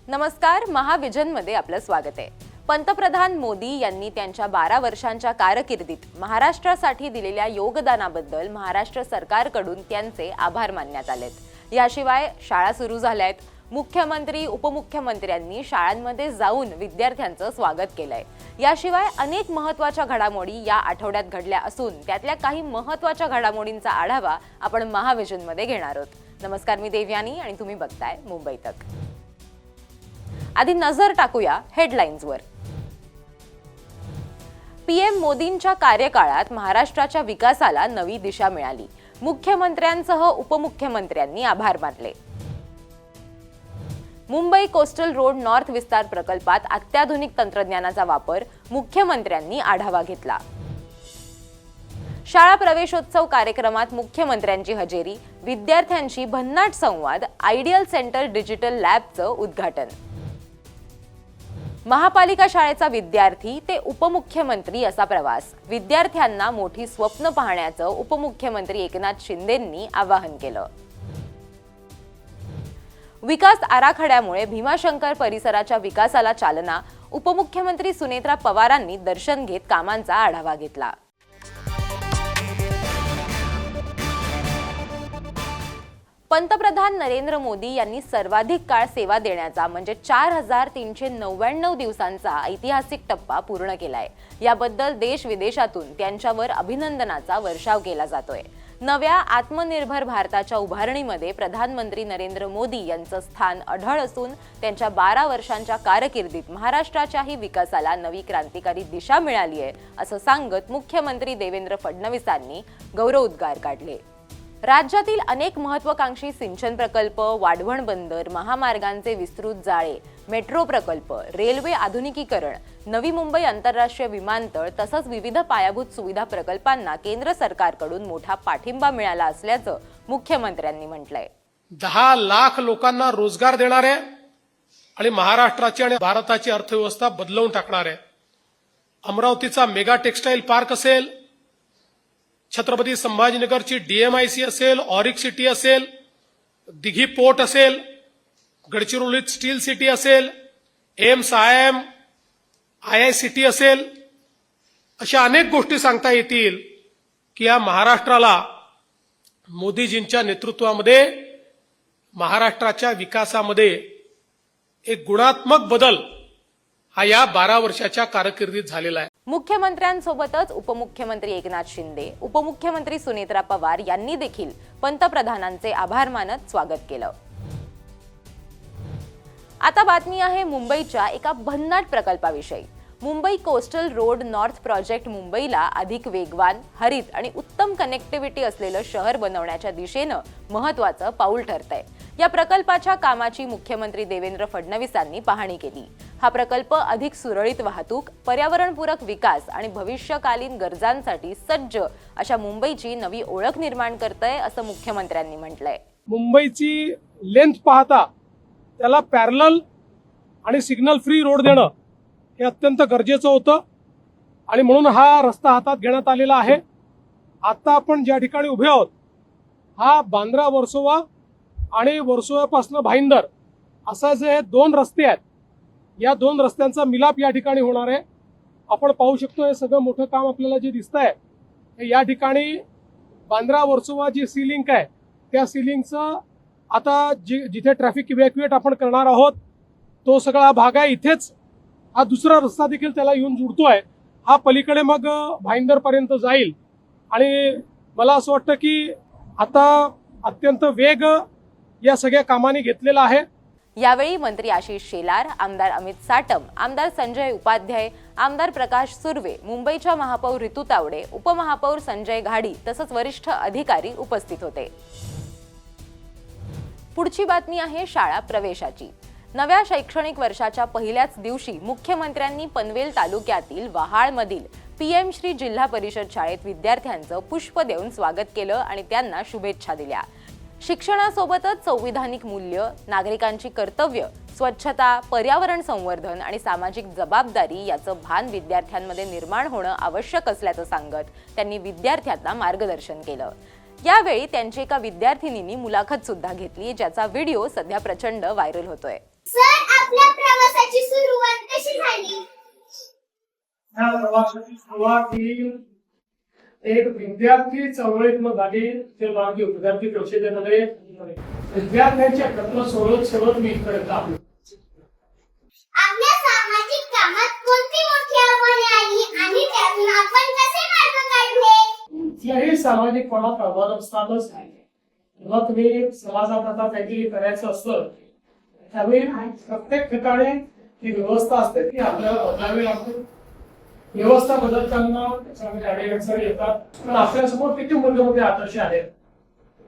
नमस्कार, महाविजनमध्ये आपलं स्वागत आहे। पंतप्रधान मोदी यांनी त्यांच्या 12 वर्षांच्या कारकिर्दीत महाराष्ट्रासाठी दिलेल्या योगदानाबद्दल महाराष्ट्र सरकारकडून त्यांचे आभार मानण्यात आलेत। याशिवाय शाळा सुरू झाल्यात। मुख्यमंत्री उपमुख्यमंत्र्यांनी शाळांमध्ये जाऊन विद्यार्थ्यांचं स्वागत केलंय। याशिवाय अनेक महत्त्वाच्या घडामोडी या आठवड्यात घडल्या असून त्यातल्या काही महत्त्वाच्या घडामोडींचा आढावा आपण महाविजनमध्ये घेणार आहोत। नमस्कार, मी देवयानी आणि तुम्ही बघताय मुंबई तक। आधी नजर टाकूया हेडलाईन्सवर। पीएम मोदींच्या कार्यकाळात महाराष्ट्राच्या विकासाला नवी दिशा मिळाली। मुख्यमंत्र्यांसह उपमुख्यमंत्र्यांनी आभार मानले। मुंबई कोस्टल रोड नॉर्थ विस्तार प्रकल्पात अत्याधुनिक तंत्रज्ञानाचा वापर, मुख्यमंत्र्यांनी आढावा घेतला। शाळा प्रवेशोत्सव कार्यक्रमात मुख्यमंत्र्यांची हजेरी, विद्यार्थ्यांशी भन्नाट संवाद, आयडियल सेंटर डिजिटल लॅबचं उद्घाटन। महापालिका शाळेचा विद्यार्थी ते उपमुख्यमंत्री असा प्रवास, विद्यार्थ्यांना मोठी स्वप्न पाहण्याचं उपमुख्यमंत्री एकनाथ शिंदेंनी आवाहन केलं। विकास आराखड्यामुळे भीमाशंकर परिसराच्या विकासाला चालना, उपमुख्यमंत्री सुनेत्रा पवारांनी दर्शन घेत कामांचा आढावा घेतला। पंतप्रधान नरेंद्र मोदी यांनी सर्वाधिक काळ सेवा देण्याचा म्हणजे 4399 दिवसांचा ऐतिहासिक टप्पा पूर्ण केलाय। याबद्दल देश विदेशातून त्यांच्यावर अभिनंदनाचा वर्षाव केला जातोय। नव्या आत्मनिर्भर भारताच्या उभारणीमध्ये प्रधानमंत्री नरेंद्र मोदी यांचं स्थान अढळ असून त्यांच्या 12 वर्षांच्या कारकिर्दीत महाराष्ट्राच्याही विकासाला नवी क्रांतिकारी दिशा मिळाली आहे असं सांगत मुख्यमंत्री देवेंद्र फडणवीसांनी गौरवोद्गार काढले। राज्यातील अनेक महत्त्वाकांक्षी सिंचन प्रकल्प, वाढवण बंदर, महामार्गांचे विस्तृत जाळे, मेट्रो प्रकल्प, रेल्वे आधुनिकीकरण, नवी मुंबई आंतरराष्ट्रीय विमानतळ तसंच विविध पायाभूत सुविधा प्रकल्पांना केंद्र सरकारकडून मोठा पाठिंबा मिळाला असल्याचं मुख्यमंत्र्यांनी म्हटलंय। 10 लाख लोकांना रोजगार देणारे आणि महाराष्ट्राची आणि भारताची अर्थव्यवस्था बदलवून टाकणारे अमरावतीचा मेगा टेक्सटाईल पार्क असेल, छत्रपती संभाजीनगरची डीएमआयसी असेल, ऑरिक सिटी असेल, दिघी पोर्ट असेल, गडचिरोलीत स्टील सिटी असेल, एम्स आयएम आयआयसीटी असेल, अशा अनेक गोष्टी सांगता येतील की या महाराष्ट्राला मोदीजींच्या नेतृत्वामध्ये महाराष्ट्राच्या विकासामध्ये एक गुणात्मक बदल हा या 12 वर्षाच्या कारकिर्दीत झालेला आहे। मुख्यमंत्र्यांसोबतच उपमुख्यमंत्री एकनाथ शिंदे, उपमुख्यमंत्री सुनेत्रा पवार यांनी देखील पंतप्रधानांचे आभार मानत स्वागत केलं। आता बातमी आहे मुंबईच्या एका भन्नाट प्रकल्पाविषयी। Mumbai coastal road north project मुंबईला अधिक वेगवान, हरित आणि उत्तम कनेक्टिव्हिटी असलेलं शहर बनवण्याच्या दिशेनं महत्त्वाचं पाऊल ठरतंय। या प्रकल्पाच्या कामाची मुख्यमंत्री देवेंद्र फडणवीसांनी पाहणी केली। हा प्रकल्प अधिक सुरळीत वाहतूक, पर्यावरणपूरक विकास आणि भविष्यकालीन गरजांसाठी सज्ज अशा मुंबईची नवी ओळख निर्माण करतंय असं मुख्यमंत्र्यांनी म्हटलंय। मुंबईची लेंथ पाहता त्याला पॅरलल आणि सिग्नल फ्री रोड देणं हे अत्यंत गरजेचं होतं आणि म्हणून हा रस्ता हातात घेण्यात आलेला आहे। आता आपण ज्या ठिकाणी उभे आहोत हा बांद्रा वर्सोवा आणि वर्सोव्यापासून भाईंदर असा जे 2 रस्ते आहेत, या 2 रस्त्यांचा मिलाप या ठिकाणी होणार आहे। आपण पाहू शकतो हे सगळं मोठं काम आपल्याला जे दिसतंय हे या ठिकाणी बांद्रा वर्सोवा जी सी लिंक आहे त्या सी लिंकचं आता जिथे ट्रॅफिक इव्हॅक्युएट आपण करणार आहोत तो सगळा भाग आहे। इथेच हा दुसरा रस्ता देखील त्याला येऊन जुळतोय। हा पलीकडे मग भाईंदर पर्यंत जाईल आणि मला असं वाटतं की आता अत्यंत वेग या सगळ्या कामाने घेतलेला आहे। यावेळी मंत्री आशिष शेलार, आमदार अमित साटम, आमदार संजय उपाध्याय, आमदार प्रकाश सुर्वे, मुंबईच्या महापौर ऋतू तावडे, उपमहापौर संजय घाडी तसंच वरिष्ठ अधिकारी उपस्थित होते। पुढची बातमी आहे शाळा प्रवेशाची। नव्या शैक्षणिक वर्षाच्या पहिल्याच दिवशी मुख्यमंत्र्यांनी पनवेल तालुक्यातील वहाळमधील पीएम श्री जिल्हा परिषद शाळेत विद्यार्थ्यांचं पुष्प देऊन स्वागत केलं आणि त्यांना शुभेच्छा दिल्या। शिक्षणासोबतच संविधानिक मूल्य, नागरिकांची कर्तव्य, स्वच्छता, पर्यावरण संवर्धन आणि सामाजिक जबाबदारी याचं भान विद्यार्थ्यांमध्ये निर्माण होणं आवश्यक असल्याचं सांगत त्यांनी विद्यार्थ्यांना मार्गदर्शन केलं। यावेळी त्यांची एका विद्यार्थिनींनी मुलाखत सुद्धा घेतली, ज्याचा व्हिडिओ सध्या प्रचंड व्हायरल होतोय। सर आपल्या प्रवासाची सुरुवात कशी झाली? या प्रवासाची सुरुवात ही एक विद्यार्थी चळवळीतनं झाली. ते मागे विद्यार्थी परिषदेमध्ये विद्यार्थ्यांच्या प्रश्न सोडत मी इकडे आलो. आपल्या सामाजिक कामात कोणती मोठी आव्हाने आली आणि त्यातून आपण कसे मार्ग काढले? कुठल्याही सामाजिक कोणात आव्हान असतातच. जेव्हा तुम्ही समाजात आता काहीतरी करायचं असतं त्यावेळी प्रत्येक ठिकाणी ती व्यवस्था असते ती आपल्याला बदलावी लागते. व्यवस्था बदलताना त्याच्यामध्ये अडचणी येतात. पण आपल्यासमोर किती मोठे आदर्श आहेत.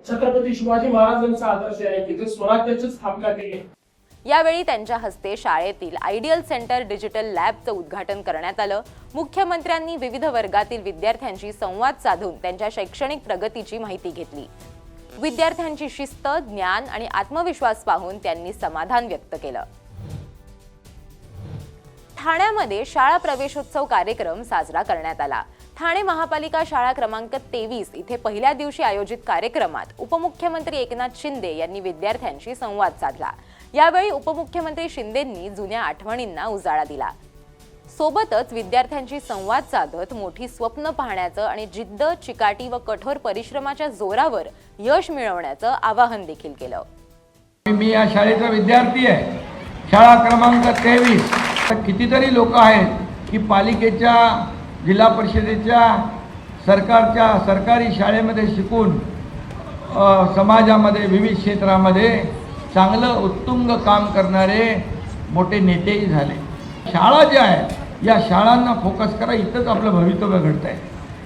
छत्रपती शिवाजी महाराजांचा आदर्श आहे की जे स्वराज्याची स्थापना केली. यावेळी त्यांच्या हस्ते शाळेतील आयडियल सेंटर डिजिटल लॅबचं उद्घाटन करण्यात आलं. मुख्यमंत्र्यांनी विविध वर्गातील विद्यार्थ्यांशी संवाद साधून त्यांच्या शैक्षणिक प्रगतीची माहिती घेतली. विद्यार्थ्यांची शिस्त, ज्ञान आणि आत्मविश्वास पाहून त्यांनी समाधान व्यक्त केलं. ठाण्यामध्ये शाळा प्रवेशोत्सव कार्यक्रम साजरा करण्यात आला. ठाणे महापालिका शाळा क्रमांक 23 इथे पहिल्या दिवशी आयोजित कार्यक्रमात उपमुख्यमंत्री एकनाथ शिंदे यांनी विद्यार्थ्यांशी संवाद साधला. यावेळी उपमुख्यमंत्री शिंदेंनी जुन्या आठवणींना उजाळा दिला. सोबतच विद्यार्थ्यांशी संवाद साधत मोठी स्वप्न पाहण्याचं आणि जिद्द, चिकाटी व कठोर परिश्रमाच्या जोरावर यश मिळवण्याचं आवाहन देखील केलं. मी या शाळेचा विद्यार्थी आहे. शाळा क्रमांक 23. कितीतरी लोक आहेत की पालिकेच्या, जिल्हा परिषदेच्या, सरकारी शाळेमध्ये शिकून समाजामध्ये विविध क्षेत्रामध्ये चांगलं उत्तुंग काम करणारे मोठे नेतेही झाले. शाळा ज्या आहेत या शाळांना फोकस करा. इथंच आपलं भवितव्य घडतं आहे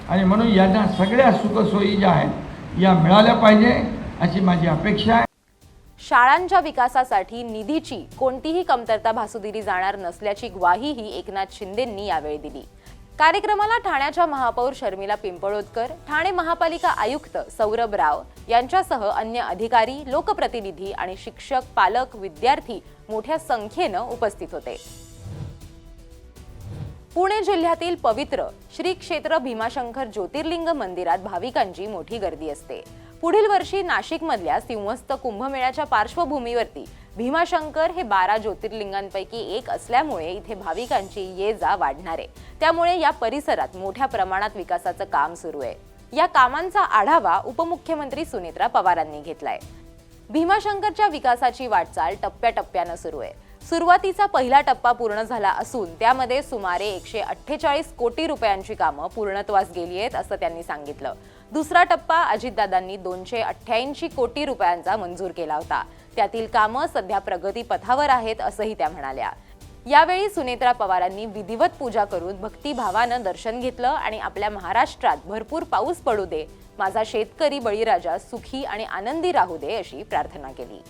आणि म्हणून यांना सगळ्या सुखसोयी ज्या आहेत या मिळाल्या पाहिजे अशी माझी अपेक्षा आहे. शाळांच्या विकासासाठी निधीची कोणतीही कमतरता भासू दिली जाणार नसल्याची ग्वाहीही एकनाथ शिंदेंनी यावेळी दिली. कार्यक्रमाला ठाण्याच्या महापौर शर्मिला पिंपळोदकर, ठाणे महापालिका आयुक्त सौरभ राव यांच्यासह अन्य अधिकारी, लोकप्रतिनिधी आणि शिक्षक, पालक, विद्यार्थी मोठ्या संख्येनं उपस्थित होते. पुणे जिल्ह्यातील पवित्र श्री क्षेत्र भीमाशंकर ज्योतिर्लिंग मंदिरात भाविकांची मोठी गर्दी असते. पुढील वर्षी नाशिकमधल्या सिंहस्थ कुंभमेळ्याच्या पार्श्वभूमीवरती भीमाशंकर हे 12 ज्योतिर्लिंगांपैकी एक असल्यामुळे इथे भाविकांची ये-जा वाढणार आहे. त्यामुळे या परिसरात मोठ्या प्रमाणात विकासाचं काम सुरू आहे. या कामांचा आढावा उपमुख्यमंत्री सुनेत्रा पवारांनी घेतलाय. भीमाशंकरच्या विकासाची वाटचाल टप्प्याटप्प्यानं सुरू आहे. सुरुवातीचा पहिला टप्पा पूर्ण झाला असून त्यामध्ये सुमारे 148 कोटी रुपयांची कामं पूर्णत्वास गेली आहेत असं त्यांनी सांगितलं. दुसरा टप्पा अजितदादांनी 288 कोटी रुपयांचा मंजूर केला होता. त्यातील कामं सध्या प्रगतीपथावर आहेत असंही त्या म्हणाल्या. यावेळी सुनेत्रा पवारांनी विधिवत पूजा करून भक्तिभावानं दर्शन घेतलं आणि आपल्या महाराष्ट्रात भरपूर पाऊस पडू दे, माझा शेतकरी बळीराजा सुखी आणि आनंदी राहू दे अशी प्रार्थना केली.